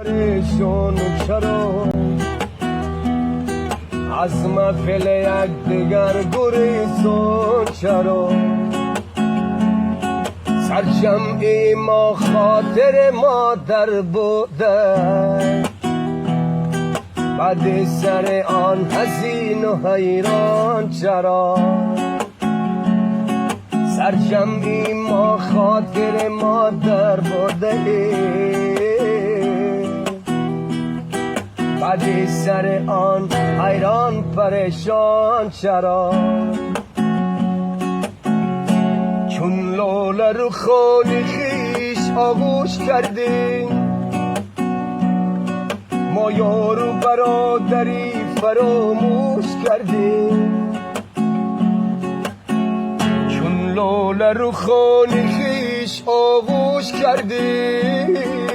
پریشان و چرا از محفل یک دیگر گریزان چرا سرجمعی ما خاطر مادر بوده بعد سر آن حزین و حیران چرا سرجمعی ما خاطر مادر بوده بعد سر آن حیران پریشان چرا چون لاله رو خون خیش آغوش کردیم ما یار و برادری فراموش کردیم چون لاله رو خون خیش آغوش کردیم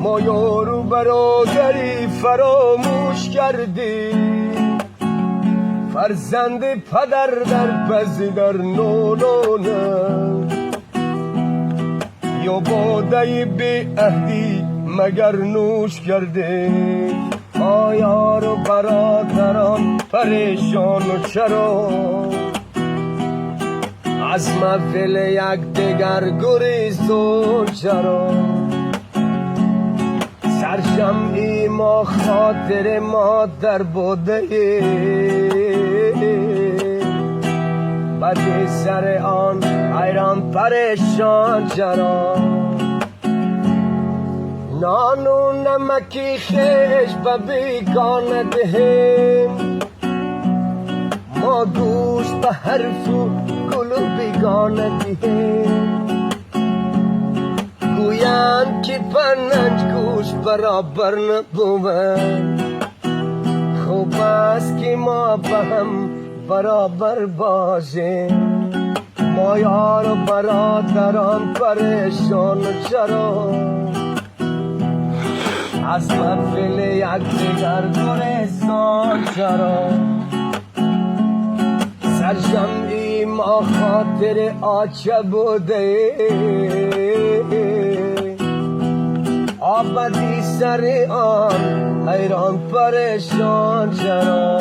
ما یار و برادری فراموش کردیم فرزند پدر در پز در نولانه یا باده بی عهدی مگر نوش کردیم ما یار و برادران پریشان و چرا از محفل یک دیگر گریزان چرا سرجمعی ما خاطر مادر بوده بعد سر آن حیران پریشان چرا نان و نمکی خیش به بیگانه دهیم ما گوشت به حرف و گل و بیگانه دهیم گویند که پنج گوشت برابر نبود خوب است که ما به هم برابر باشیم ما یار و برادران پریشان چرا از محفل یک دیگر گریزان چرا سرجمعی ما خاطر آچه بوده آبدی سر آن حیران پریشان چرا